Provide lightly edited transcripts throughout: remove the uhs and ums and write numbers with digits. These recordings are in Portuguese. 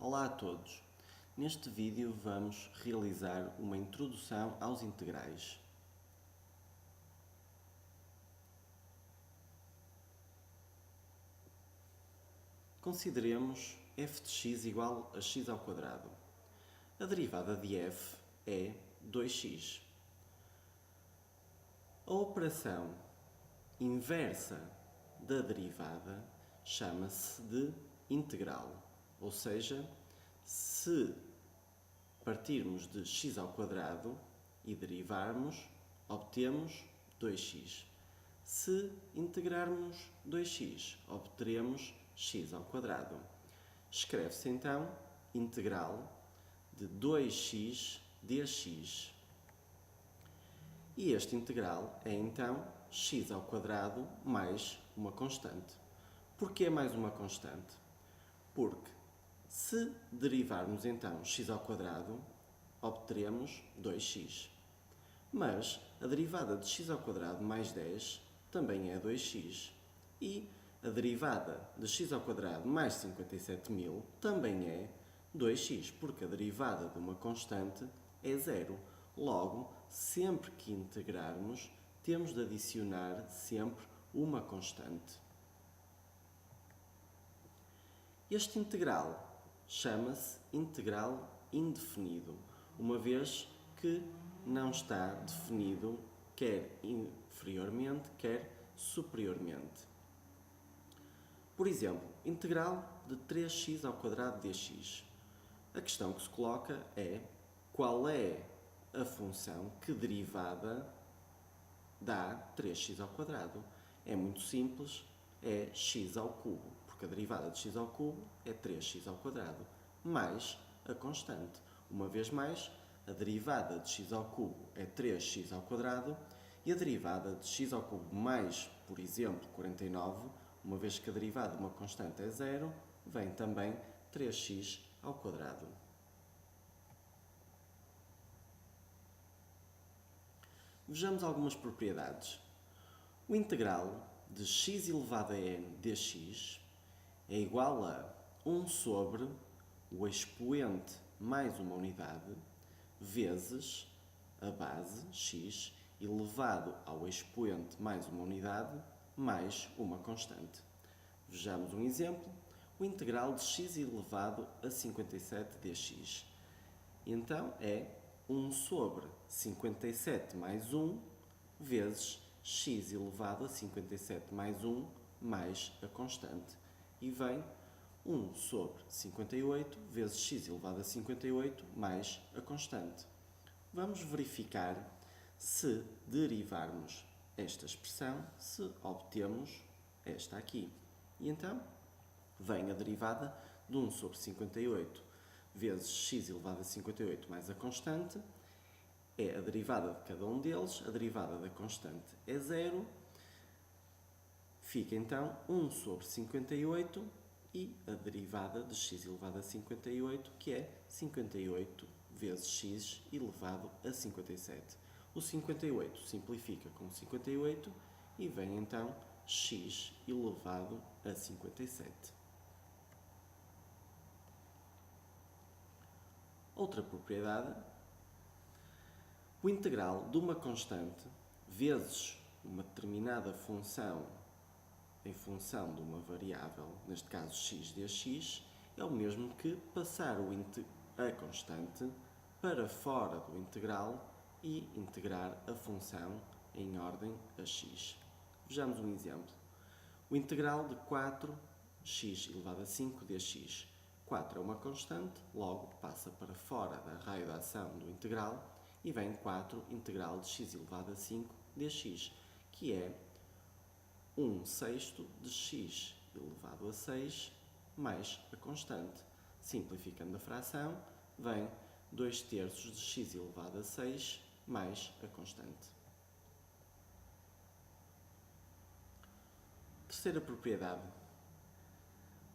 Olá a todos! Neste vídeo vamos realizar uma introdução aos integrais. Consideremos f de x igual a x ao quadrado. A derivada de f é 2x. A operação inversa da derivada chama-se de integral, ou seja, se partirmos de x ao quadrado e derivarmos, obtemos 2x. Se integrarmos 2x, obteremos x ao quadrado. Escreve-se então integral de 2x dx. E este integral é então x ao quadrado mais uma constante. Porquê mais uma constante? Porque se derivarmos então x ao quadrado, obteremos 2x. Mas a derivada de x ao quadrado mais 10 também é 2x. E a derivada de x ao quadrado mais 57.000 também é 2x, porque a derivada de uma constante é zero. Logo, sempre que integrarmos, temos de adicionar sempre uma constante. Este integral chama-se integral indefinido, uma vez que não está definido quer inferiormente, quer superiormente. Por exemplo, integral de 3x ao quadrado dx. A questão que se coloca é qual é a função que derivada dá 3x ao quadrado. É muito simples, é x ao cubo, porque a derivada de x ao cubo é 3x ao quadrado, mais a constante. Uma vez mais, a derivada de x ao cubo é 3x ao quadrado e a derivada de x ao cubo mais, por exemplo, 49, uma vez que a derivada de uma constante é zero, vem também 3x ao quadrado. Vejamos algumas propriedades. O integral de x elevado a n dx é igual a 1 sobre o expoente mais uma unidade vezes a base x elevado ao expoente mais uma unidade mais uma constante. Vejamos um exemplo. O integral de x elevado a 57 dx. Então é 1 sobre 57 mais 1 vezes x elevado a 57 mais 1 mais a constante. E vem 1 sobre 58 vezes x elevado a 58 mais a constante. Vamos verificar se derivarmos esta expressão, se obtemos esta aqui. E então, vem a derivada de 1 sobre 58 vezes x elevado a 58 mais a constante. É a derivada de cada um deles, a derivada da constante é zero. Fica então 1 sobre 58 e a derivada de x elevado a 58, que é 58 vezes x elevado a 57. O 58 simplifica com 58 e vem então x elevado a 57. Outra propriedade, o integral de uma constante vezes uma determinada função em função de uma variável, neste caso x dx, é o mesmo que passar a constante para fora do integral e integrar a função em ordem a x. Vejamos um exemplo. O integral de 4x elevado a 5 dx. 4 é uma constante, logo passa para fora da raio de ação do integral e vem 4 integral de x elevado a 5 dx, que é 1 sexto de x elevado a 6 mais a constante. Simplificando a fração, vem 2 terços de x elevado a 6 mais a constante. Terceira propriedade.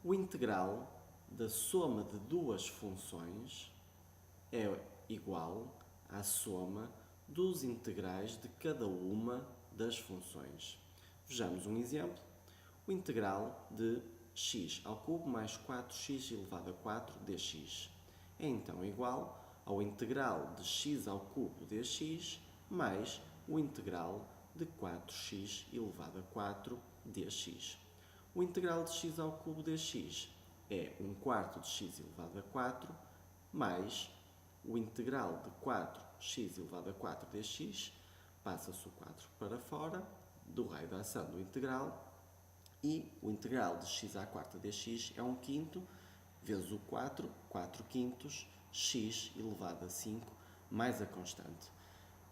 O integral da soma de duas funções é igual à soma dos integrais de cada uma das funções. Vejamos um exemplo. O integral de x ao cubo mais 4x elevado a 4 dx. É então igual ao integral de x ao cubo dx mais o integral de 4x elevado a 4 dx. O integral de x ao cubo dx é 1/4 de x elevado a 4 mais o integral de 4x elevado a 4 dx, passa-se o 4 para fora do raio de ação do integral, e o integral de x à quarta dx é 1/5 vezes o 4, 4/5, x elevado a 5 mais a constante.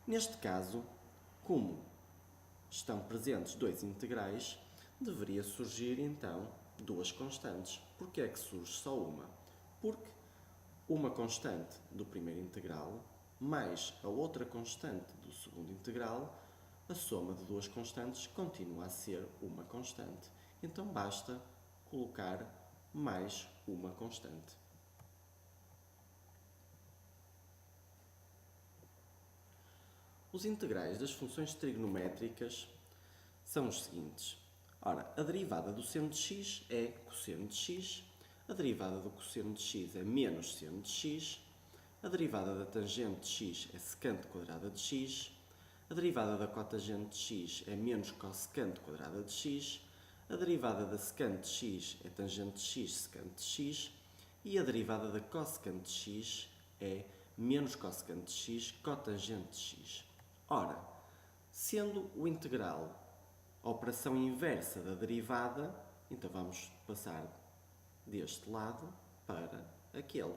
Neste caso, como estão presentes dois integrais, deveria surgir então duas constantes. Porquê é que surge só uma? Porque uma constante do primeiro integral mais a outra constante do segundo integral, a soma de duas constantes continua a ser uma constante. Então basta colocar mais uma constante. Os integrais das funções trigonométricas são os seguintes. Ora, a derivada do seno de x é cosseno de x, a derivada do cosseno de x é menos seno de x, a derivada da tangente de x é secante quadrada de x, a derivada da cotangente de x é menos cossecante quadrada de x, a derivada da secante de x é tangente de x secante de x e a derivada da cossecante de x é menos cossecante de x cotangente de x. Ora, sendo o integral a operação inversa da derivada, então vamos passar deste lado para aquele.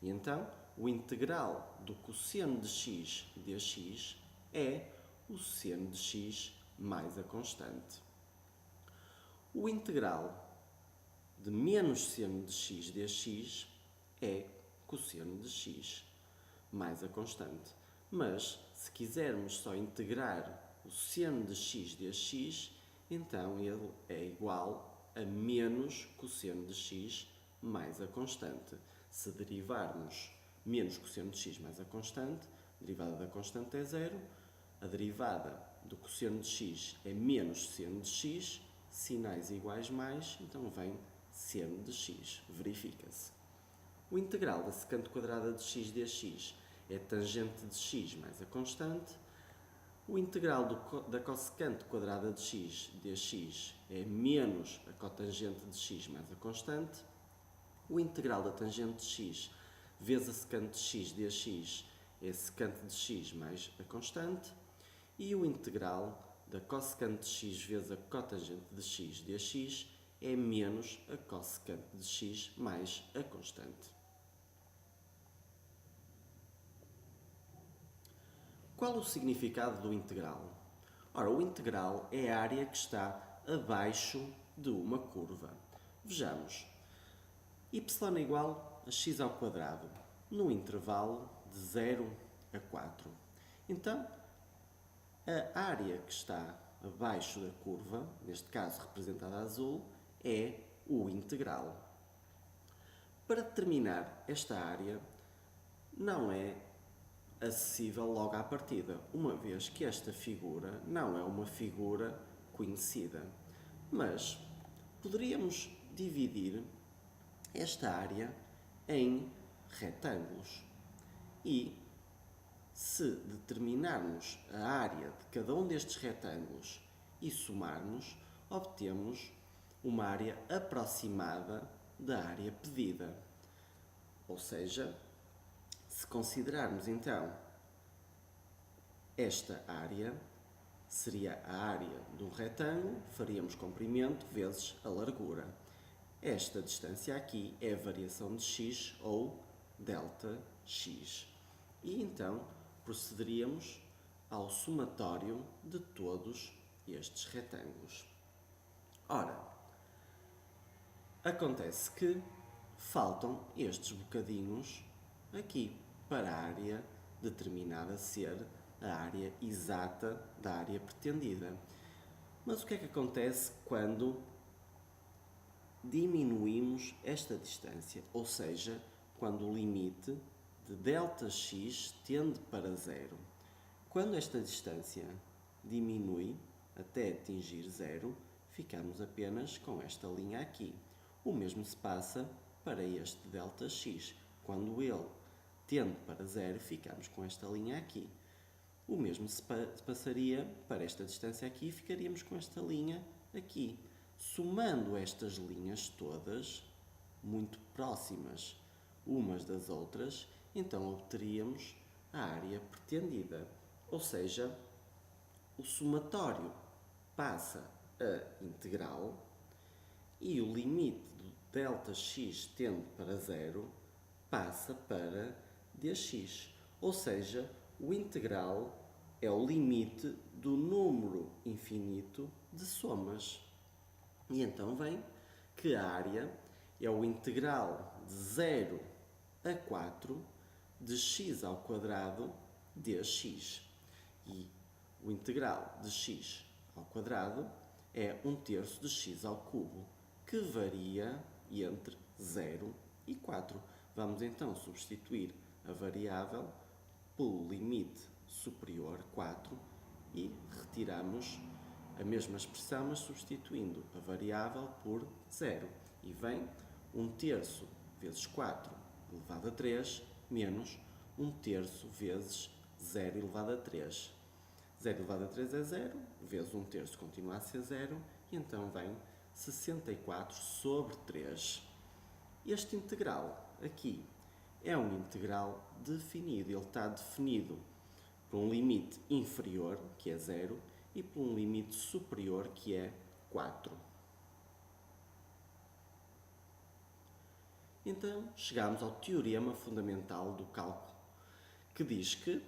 E então, o integral do cosseno de x dx é o seno de x mais a constante. O integral de menos seno de x dx é cosseno de x mais a constante. Mas, se quisermos só integrar o seno de x dx, então ele é igual a menos cosseno de x mais a constante. Se derivarmos menos cosseno de x mais a constante, a derivada da constante é zero, a derivada do cosseno de x é menos seno de x, sinais iguais mais, então vem seno de x, verifica-se. O integral da secante quadrada de x dx é tangente de x mais a constante. O integral da cossecante quadrada de x dx é menos a cotangente de x mais a constante. O integral da tangente de x vezes a secante de x dx é secante de x mais a constante. E o integral da cossecante de x vezes a cotangente de x dx é menos a cossecante de x mais a constante. Qual o significado do integral? Ora, o integral é a área que está abaixo de uma curva. Vejamos. Y é igual a x ao quadrado, no intervalo de 0 a 4. Então, a área que está abaixo da curva, neste caso representada a azul, é o integral. Para determinar esta área, não é acessível logo à partida, uma vez que esta figura não é uma figura conhecida. Mas poderíamos dividir esta área em retângulos e, se determinarmos a área de cada um destes retângulos e somarmos, obtemos uma área aproximada da área pedida. Ou seja, se considerarmos então esta área, seria a área de um retângulo, faríamos comprimento vezes a largura. Esta distância aqui é a variação de x ou ΔX. E então procederíamos ao somatório de todos estes retângulos. Ora, acontece que faltam estes bocadinhos aqui para a área determinada ser a área exata da área pretendida. Mas o que é que acontece quando diminuímos esta distância? Ou seja, quando o limite de ΔX tende para zero. Quando esta distância diminui até atingir zero, ficamos apenas com esta linha aqui. O mesmo se passa para este ΔX. Quando ele tende para zero, ficamos com esta linha aqui. O mesmo se passaria para esta distância aqui, ficaríamos com esta linha aqui. Somando estas linhas todas, muito próximas umas das outras, então obteríamos a área pretendida. Ou seja, o somatório passa a integral e o limite do ΔX tende para zero passa para dx. Ou seja, o integral é o limite do número infinito de somas. E então vem que a área é o integral de 0 a 4 de x ao quadrado dx. E o integral de x ao quadrado é 1/3 de x ao cubo, que varia entre 0 e 4. Vamos então substituir a variável pelo limite superior 4 e retiramos a mesma expressão, mas substituindo a variável por 0. E vem 1/3 vezes 4 elevado a 3 menos 1/3 vezes 0 elevado a 3. 0 elevado a 3 é 0, vezes 1/3 continua a ser 0, e então vem 64 sobre 3. Este integral aqui é um integral definido. Ele está definido por um limite inferior, que é 0, e por um limite superior, que é 4. Então, chegamos ao teorema fundamental do cálculo, que diz que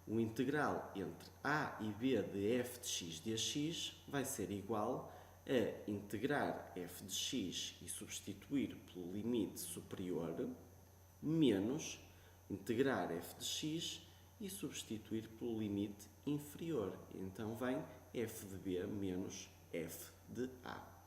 o integral entre a e b de f de x dx vai ser igual a integrar f de x e substituir pelo limite superior, menos integrar f de x e substituir pelo limite inferior. Então vem f de b menos f de a.